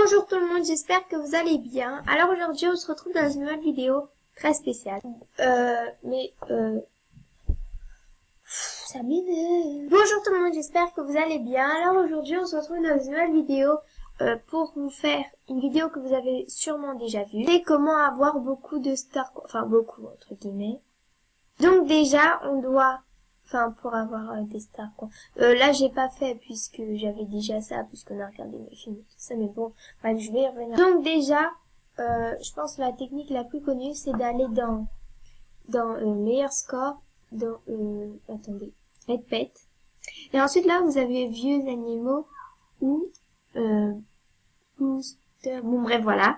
Bonjour tout le monde, j'espère que vous allez bien. Alors aujourd'hui on se retrouve dans une nouvelle vidéo très spéciale. Ça m'énerve. Bonjour tout le monde, j'espère que vous allez bien. Alors aujourd'hui on se retrouve dans une nouvelle vidéo pour vous faire une vidéo que vous avez sûrement déjà vue. C'est comment avoir beaucoup de stars, enfin beaucoup entre guillemets. Donc déjà on doit... Enfin, pour avoir des stars, quoi. Là, j'ai pas fait, puisque j'avais déjà ça, puisqu'on a regardé mes films et tout ça, mais bon, bref, je vais y revenir. Donc déjà, je pense que la technique la plus connue, c'est d'aller dans meilleur score, attendez, Red Pet. Et ensuite, là, vous avez vieux animaux, ou, booster, bon, bref, voilà.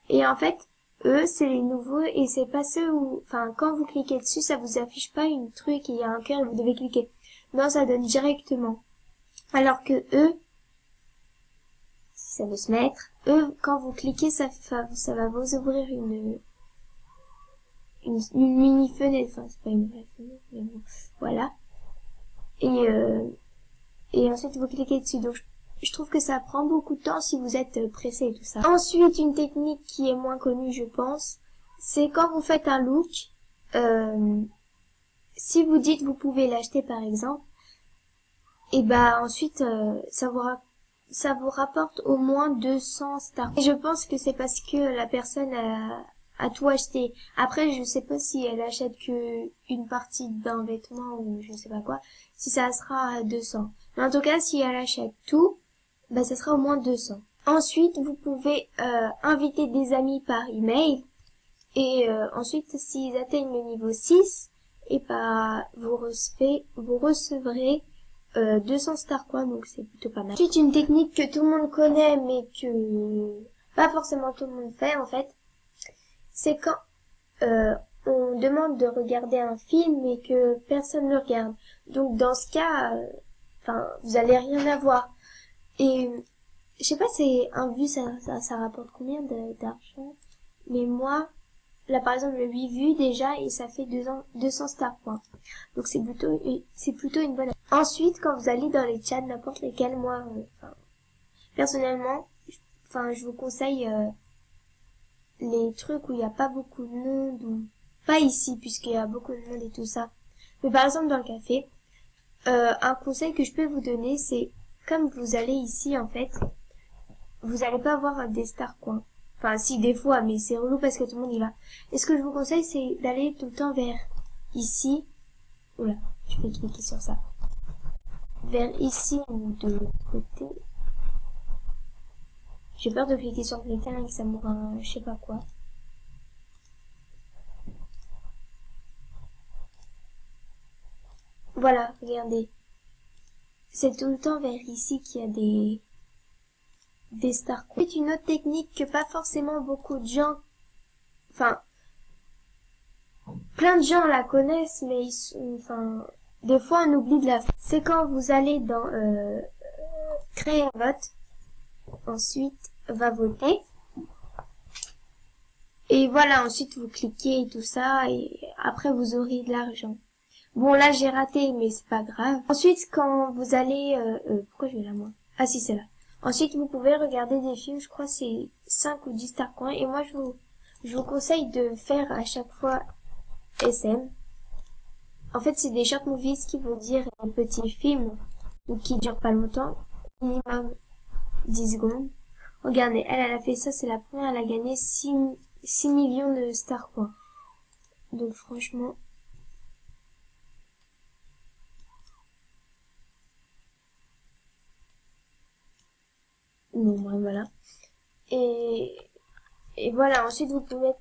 Et en fait, eux, c'est les nouveaux et c'est pas ceux où, enfin, quand vous cliquez dessus, ça vous affiche pas une truc et il y a un cœur et vous devez cliquer. Non, ça donne directement. Alors que eux, si ça veut se mettre, eux, quand vous cliquez, ça va vous ouvrir une mini fenêtre. Enfin, c'est pas une vraie fenêtre, mais bon, voilà. Et ensuite, vous cliquez dessus. Donc, je trouve que ça prend beaucoup de temps si vous êtes pressé et tout ça. Ensuite, une technique qui est moins connue, je pense, c'est quand vous faites un look, si vous dites vous pouvez l'acheter par exemple, et bah ensuite ça vous rapporte au moins 200 stars. Et je pense que c'est parce que la personne a tout acheté. Après, je sais pas si elle achète que une partie d'un vêtement ou je sais pas quoi, si ça sera à 200. Mais en tout cas, si elle achète tout, bah ça sera au moins 200. Ensuite, vous pouvez inviter des amis par email. Et ensuite, s'ils atteignent le niveau 6, et bah vous recevrez 200 star coins, donc c'est plutôt pas mal. Ensuite, une technique que tout le monde connaît, mais que pas forcément tout le monde fait en fait, c'est quand on demande de regarder un film et que personne ne regarde. Donc dans ce cas, enfin vous allez rien avoir. Et je sais pas, c'est un vu, ça rapporte combien d'argent? Mais moi, là par exemple, le 8 vues déjà et ça fait 200 star points. Donc c'est plutôt une bonne. Ensuite, quand vous allez dans les chats, n'importe lesquels, moi, personnellement, je vous conseille les trucs où il n'y a pas beaucoup de monde, ou pas ici puisqu'il y a beaucoup de monde et tout ça. Mais par exemple dans le café, un conseil que je peux vous donner, c'est comme vous allez ici en fait, vous allez pas avoir des stars coins. Enfin si des fois, mais c'est relou parce que tout le monde y va. Et ce que je vous conseille, c'est d'aller tout le temps vers ici. Oula, je vais cliquer sur ça. Vers ici ou de l'autre côté. J'ai peur de cliquer sur quelqu'un et que ça m'ouvre un je sais pas quoi. Voilà, regardez. C'est tout le temps vers ici qu'il y a des stars. C'est une autre technique que pas forcément beaucoup de gens, enfin, plein de gens la connaissent, mais des fois on oublie de la faire. C'est quand vous allez dans créer un vote, ensuite va voter, et voilà, ensuite vous cliquez et tout ça, et après vous aurez de l'argent. Bon là j'ai raté, mais c'est pas grave. Ensuite quand vous allez, pourquoi je vais là moi? Ah si c'est là. Ensuite vous pouvez regarder des films, je crois c'est 5 ou 10 star coins, et moi je vous conseille de faire à chaque fois SM. En fait, c'est des short movies qui veut dire un petit film, donc qui dure pas longtemps, minimum 10 secondes. Regardez, elle a fait ça, c'est la première, elle a gagné 6 millions de stars coins. Donc franchement, bon, voilà. Et voilà, ensuite vous pouvez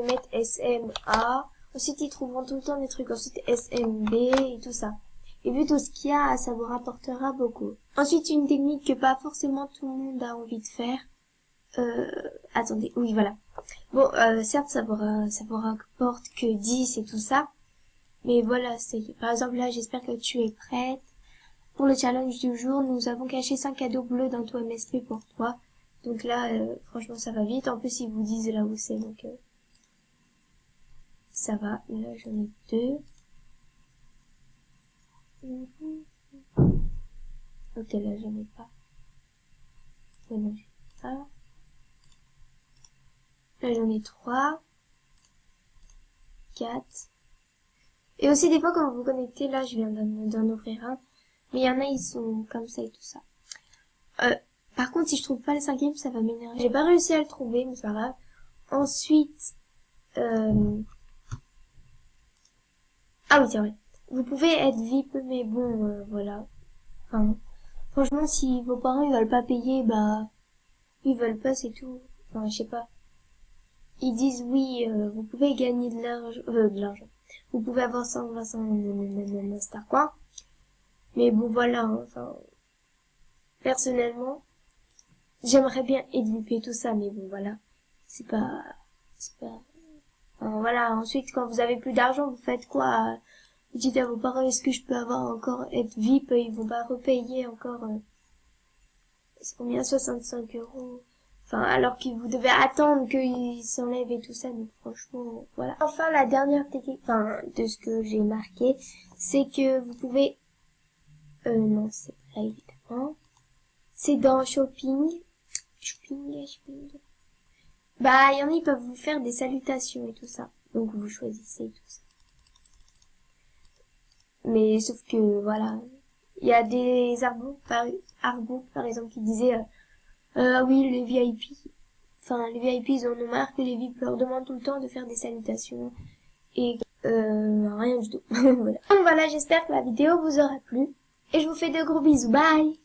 mettre SMA. Ensuite ils trouveront tout le temps des trucs. Ensuite SMB et tout ça. Et vu tout ce qu'il y a, ça vous rapportera beaucoup. Ensuite une technique que pas forcément tout le monde a envie de faire. Attendez, oui voilà. Bon, certes ça vous rapporte que 10 et tout ça. Mais voilà, par exemple là j'espère que tu es prête. Pour le challenge du jour, nous avons caché 5 cadeaux bleus dans ton MSP pour toi. Donc là, franchement, ça va vite. En plus, ils vous disent là où c'est, donc ça va. Là, j'en ai 2. Ok, là, j'en ai pas. Ouais, non, j'ai pas. Là, j'en ai 3, 4. Et aussi, des fois, quand vous vous connectez, là, je viens d'en ouvrir un. Mais il y en a, ils sont comme ça et tout ça. Par contre, si je trouve pas le 5e, ça va m'énerver. J'ai pas réussi à le trouver, mais c'est pas grave. Ensuite, ah oui, c'est vrai. Vous pouvez être VIP, mais bon, voilà. Enfin, franchement, si vos parents, ils veulent pas payer, bah, ils veulent pas, c'est tout. Enfin, je sais pas. Ils disent oui, vous pouvez gagner de l'argent. Vous pouvez avoir 125 Star Coin. Mais bon, voilà, hein, enfin, personnellement, j'aimerais bien être VIP et tout ça, mais bon, voilà. C'est pas, enfin, voilà. Ensuite, quand vous avez plus d'argent, vous faites quoi? Vous dites à vos parents, est-ce que je peux avoir encore, être VIP? Ils vont pas repayer encore, c'est combien? 65 €. Enfin, alors que vous devez attendre qu'ils s'enlèvent et tout ça, donc franchement, voilà. Enfin, la dernière technique, enfin, de ce que j'ai marqué, c'est que vous pouvez, non, c'est pas là, évidemment. C'est dans shopping. Shopping. Bah, il y en a, ils peuvent vous faire des salutations et tout ça. Donc, vous choisissez tout ça. Mais, sauf que, voilà. Il y a des artbooks, par exemple, qui disaient, ah oui, les VIP. Enfin, les VIP, ils en ont marre que les VIP leur demandent tout le temps de faire des salutations. Et, rien du tout. Voilà. Donc voilà, j'espère que la vidéo vous aura plu. Et je vous fais de gros bisous. Bye!